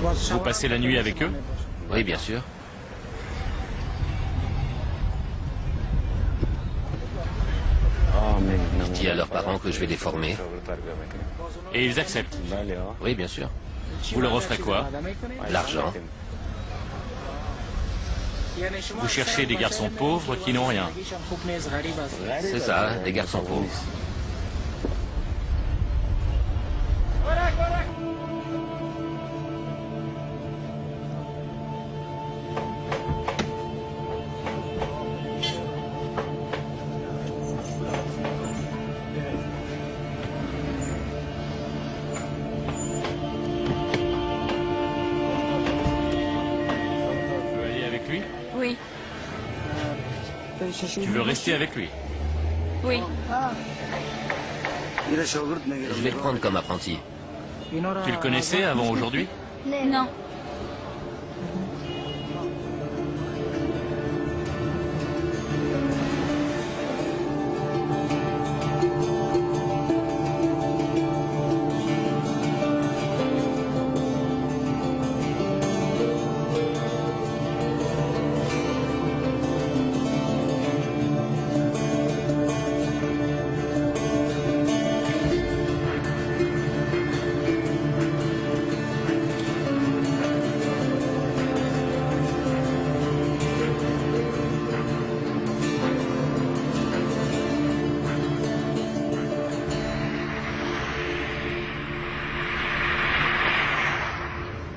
Vous passez la nuit avec eux? Oui, bien sûr. Je dis à leurs parents que je vais les former. Et ils acceptent? Oui, bien sûr. Vous leur offrez quoi? L'argent. Vous cherchez des garçons pauvres qui n'ont rien? C'est ça, des garçons pauvres. Oui, Tu veux rester avec lui? oui. Je vais le prendre comme apprenti. Tu le connaissais avant aujourd'hui? Non.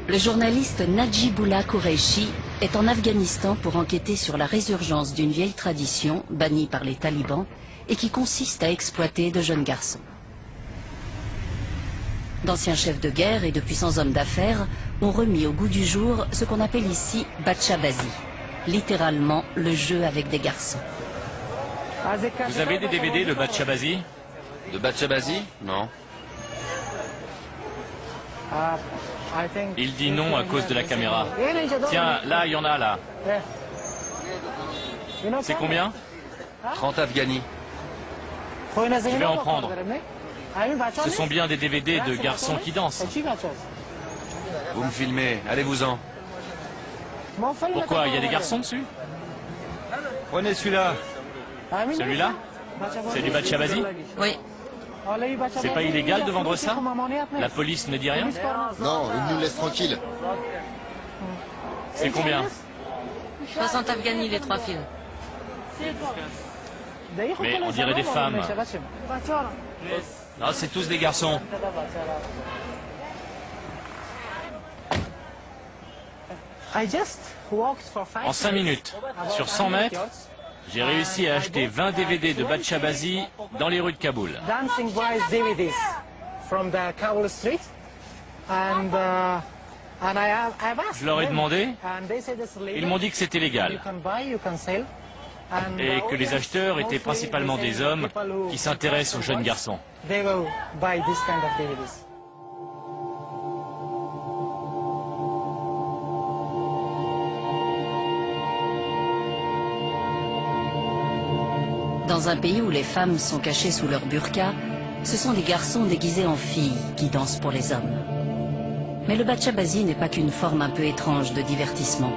Le journaliste Najibullah Qureshi est en Afghanistan pour enquêter sur la résurgence d'une vieille tradition bannie par les talibans et qui consiste à exploiter de jeunes garçons. D'anciens chefs de guerre et de puissants hommes d'affaires ont remis au goût du jour ce qu'on appelle ici Batchabazi, littéralement le jeu avec des garçons. Vous avez des DVD de Batchabazi? De Batchabazi? Non. Il dit non à cause de la caméra. Tiens, là, il y en a, là. C'est combien? 30 Afghani. Je vais en prendre. Ce sont bien des DVD de garçons qui dansent. Vous me filmez, allez-vous-en. Pourquoi? Il y a des garçons dessus? Prenez celui-là. Celui-là? C'est du Batchabazi? Oui. C'est pas illégal de vendre ça? La police ne dit rien? Non, il nous laisse tranquilles. C'est combien? 60 Afghani, les 3 films. Mais on dirait des femmes. Non, c'est tous des garçons. En 5 minutes, sur 100 mètres, j'ai réussi à acheter 20 DVD de Batchabazi dans les rues de Kaboul. Je leur ai demandé, ils m'ont dit que c'était légal et que les acheteurs étaient principalement des hommes qui s'intéressent aux jeunes garçons. Dans un pays où les femmes sont cachées sous leur burqa, ce sont les garçons déguisés en filles qui dansent pour les hommes. Mais le Batchabazi n'est pas qu'une forme un peu étrange de divertissement.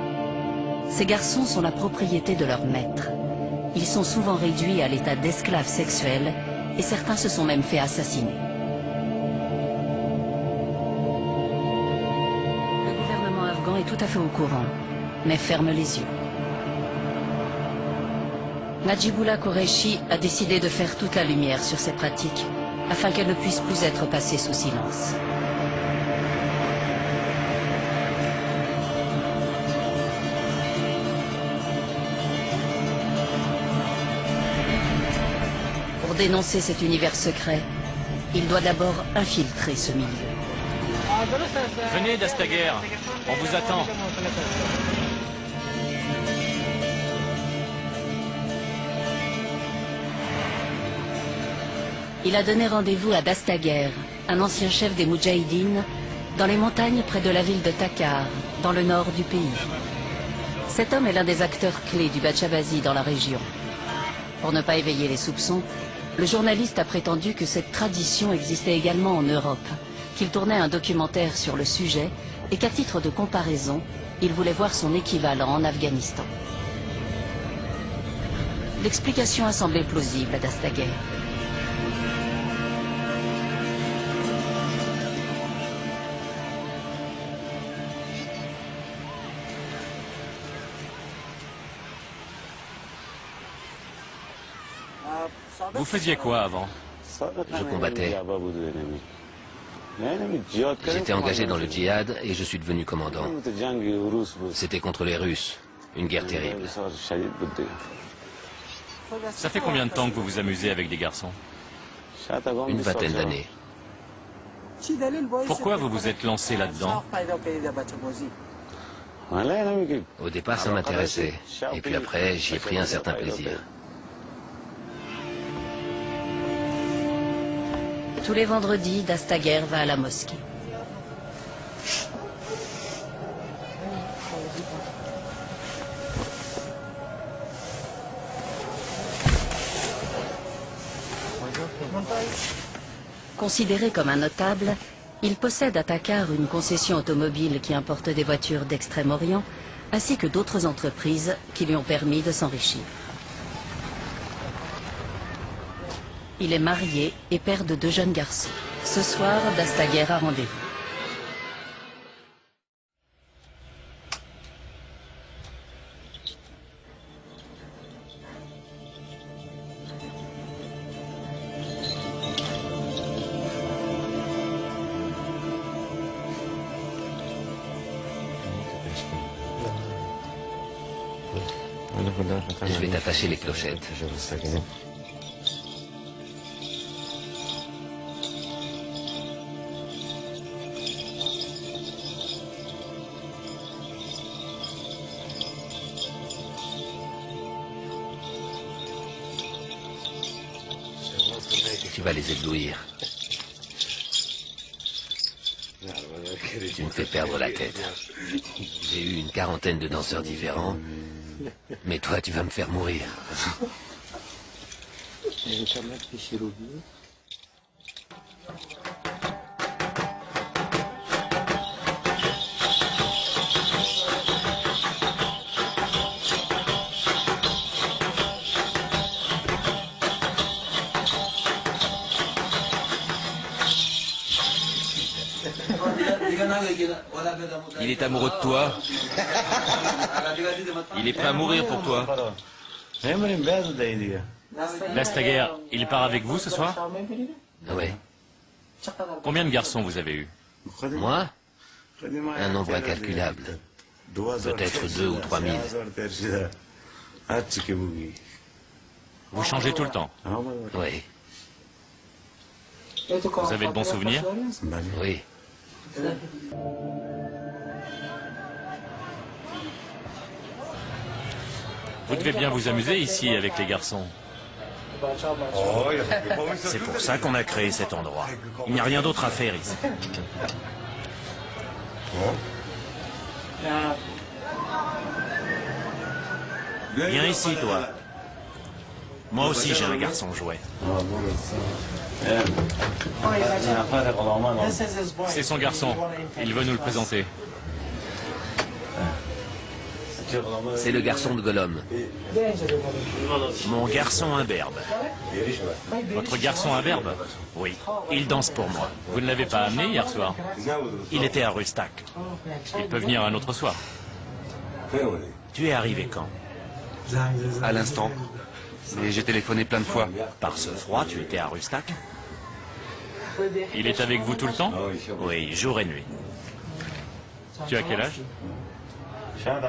Ces garçons sont la propriété de leur maître. Ils sont souvent réduits à l'état d'esclaves sexuels et certains se sont même fait assassiner. Le gouvernement afghan est tout à fait au courant, mais ferme les yeux. Najibullah Qureshi a décidé de faire toute la lumière sur ces pratiques, afin qu'elles ne puissent plus être passées sous silence. Pour dénoncer cet univers secret, il doit d'abord infiltrer ce milieu. Venez d'Astaguer, on vous attend. Il a donné rendez-vous à Dastaguer, un ancien chef des Moudjahidines, dans les montagnes près de la ville de Takar, dans le nord du pays. Cet homme est l'un des acteurs clés du Batchabazi dans la région. Pour ne pas éveiller les soupçons, le journaliste a prétendu que cette tradition existait également en Europe, qu'il tournait un documentaire sur le sujet et qu'à titre de comparaison, il voulait voir son équivalent en Afghanistan. L'explication a semblé plausible à Dastaguer. Vous faisiez quoi avant? Je combattais. J'étais engagé dans le djihad et je suis devenu commandant. C'était contre les Russes. Une guerre terrible. Ça fait combien de temps que vous vous amusez avec des garçons? Une vingtaine d'années. Pourquoi vous vous êtes lancé là-dedans? Au départ, ça m'intéressait. Et puis après, j'y ai pris un certain plaisir. Tous les vendredis, Dastaguer va à la mosquée. Considéré comme un notable, il possède à Takar une concession automobile qui importe des voitures d'Extrême-Orient, ainsi que d'autres entreprises qui lui ont permis de s'enrichir. Il est marié et père de 2 jeunes garçons. Ce soir, Dastaguer a rendez-vous. Je vais t'attacher les clochettes. Tu vas les éblouir. Tu me fais perdre la tête. J'ai eu une quarantaine de danseurs différents, mais toi, tu vas me faire mourir. Il est amoureux de toi. Il est prêt à mourir pour toi. Dastaguer, il part avec vous ce soir? Oui. Combien de garçons vous avez eu? Moi? Un nombre incalculable. Peut-être 2 ou 3 000. Vous changez tout le temps? Oui, Vous avez de bons souvenirs? oui. Vous devez bien vous amuser ici avec les garçons. C'est pour ça qu'on a créé cet endroit. Il n'y a rien d'autre à faire ici. Viens ici, toi. Moi aussi, j'ai un garçon jouet. C'est son garçon. Il veut nous le présenter. C'est le garçon de Gollum. Mon garçon imberbe. Votre garçon imberbe? Oui, il danse pour moi. Vous ne l'avez pas amené hier soir? Il était à Rustak. Il peut venir un autre soir. Tu es arrivé quand? À l'instant. Mais j'ai téléphoné plein de fois. Par ce froid, tu étais à Rustak? Il est avec vous tout le temps? Oui, jour et nuit. Tu as quel âge?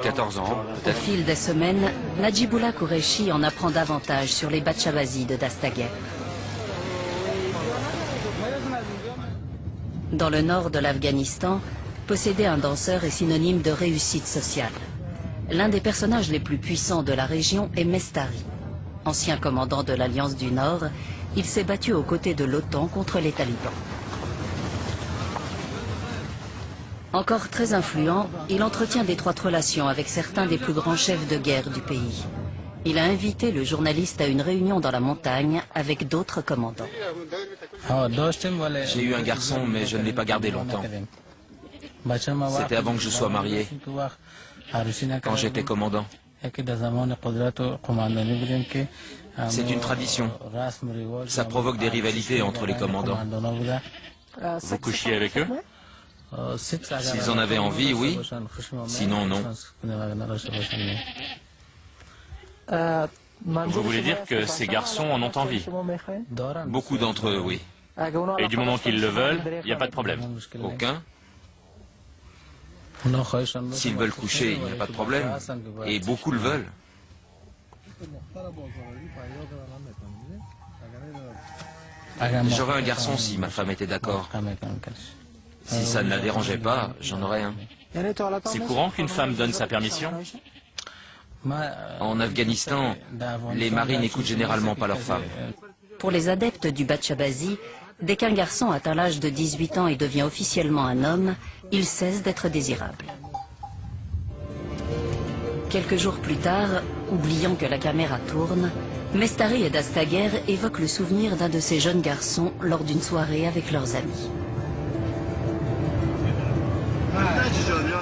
14 ans, Au peut-être. fil des semaines, Najibullah Qureshi en apprend davantage sur les Batchabazis de Dastaguer. Dans le nord de l'Afghanistan, posséder un danseur est synonyme de réussite sociale. L'un des personnages les plus puissants de la région est Mestari. Ancien commandant de l'Alliance du Nord, il s'est battu aux côtés de l'OTAN contre les talibans. Encore très influent, il entretient d'étroites relations avec certains des plus grands chefs de guerre du pays. Il a invité le journaliste à une réunion dans la montagne avec d'autres commandants. J'ai eu un garçon, mais je ne l'ai pas gardé longtemps. C'était avant que je sois marié, quand j'étais commandant. C'est une tradition. Ça provoque des rivalités entre les commandants. Vous couchiez avec eux? S'ils en avaient envie, oui. Sinon, non. Vous voulez dire que ces garçons en ont envie? Beaucoup d'entre eux, oui. Et du moment qu'ils le veulent, il n'y a pas de problème. Aucun. S'ils veulent coucher, il n'y a pas de problème. Et beaucoup le veulent. J'aurais un garçon si ma femme était d'accord. Si ça ne la dérangeait pas, j'en aurais un. C'est courant qu'une femme donne sa permission? En Afghanistan, les maris n'écoutent généralement pas leurs femmes. Pour les adeptes du Bachabazi, dès qu'un garçon atteint l'âge de 18 ans et devient officiellement un homme, il cesse d'être désirable. Quelques jours plus tard, oubliant que la caméra tourne, Mestari et Dastaguer évoquent le souvenir d'un de ces jeunes garçons lors d'une soirée avec leurs amis.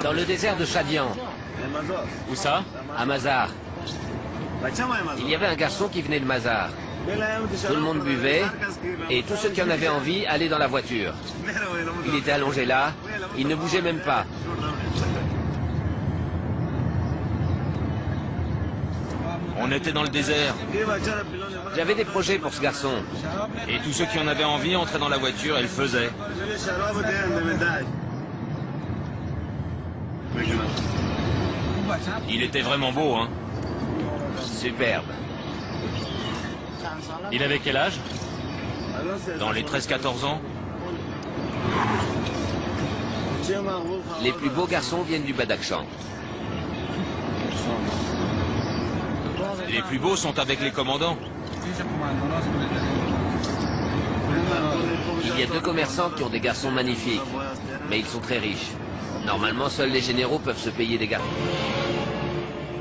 Dans le désert de Chadian, Où ça? à Mazar, il y avait un garçon qui venait de Mazar. Tout le monde buvait et tous ceux qui en avaient envie allaient dans la voiture. Il était allongé là, il ne bougeait même pas. On était dans le désert. J'avais des projets pour ce garçon. Et tous ceux qui en avaient envie entraient dans la voiture et le faisaient. Il était vraiment beau, hein. Superbe. Il avait quel âge? Dans les 13-14 ans. Les plus beaux garçons viennent du Badakhshan. Les plus beaux sont avec les commandants. Il y a 2 commerçants qui ont des garçons magnifiques, mais ils sont très riches. Normalement, seuls les généraux peuvent se payer des garçons.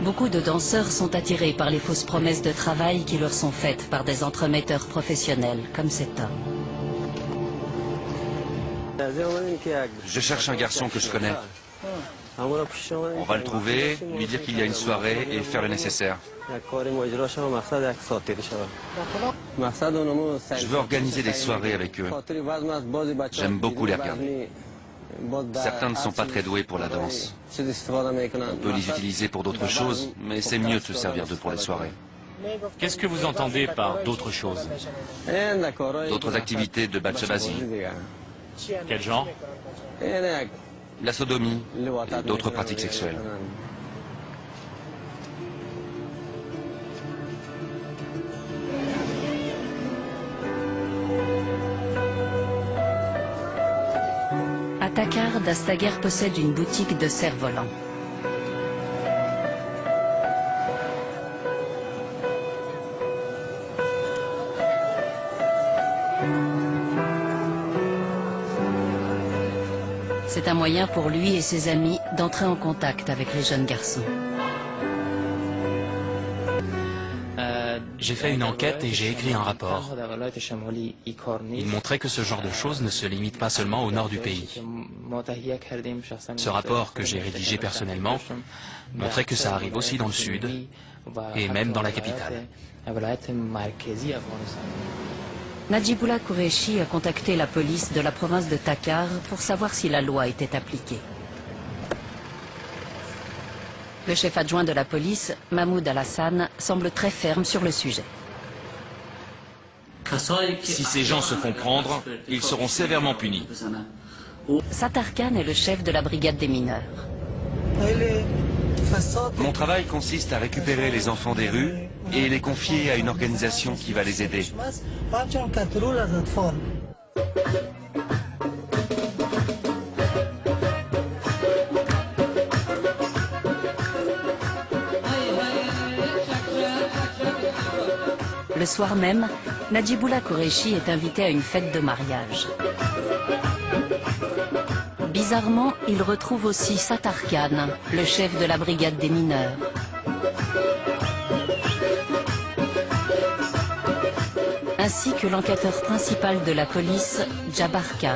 Beaucoup de danseurs sont attirés par les fausses promesses de travail qui leur sont faites par des entremetteurs professionnels, comme cet homme. Je cherche un garçon que je connais. On va le trouver, lui dire qu'il y a une soirée et faire le nécessaire. Je veux organiser des soirées avec eux. J'aime beaucoup les regarder. Certains ne sont pas très doués pour la danse. On peut les utiliser pour d'autres choses, mais c'est mieux de se servir d'eux pour les soirées. Qu'est-ce que vous entendez par d'autres choses? D'autres activités de Bachabazi, Quel genre? la sodomie et d'autres pratiques sexuelles. À Takkar, Dastaguer possède une boutique de cerfs-volants. C'est un moyen pour lui et ses amis d'entrer en contact avec les jeunes garçons. J'ai fait une enquête et j'ai écrit un rapport. Il montrait que ce genre de choses ne se limite pas seulement au nord du pays. Ce rapport que j'ai rédigé personnellement montrait que ça arrive aussi dans le sud et même dans la capitale. Najibullah Qureshi a contacté la police de la province de Takkar pour savoir si la loi était appliquée. Le chef adjoint de la police, Mahmoud Al-Hassan, semble très ferme sur le sujet. Si ces gens se font prendre, ils seront sévèrement punis. Sattar Khan est le chef de la brigade des mineurs. Mon travail consiste à récupérer les enfants des rues et les confier à une organisation qui va les aider. Le soir même, Najibullah Qureshi est invité à une fête de mariage. Bizarrement, il retrouve aussi Sattar Khan, le chef de la brigade des mineurs. Ainsi que l'enquêteur principal de la police, Jabbar Khan.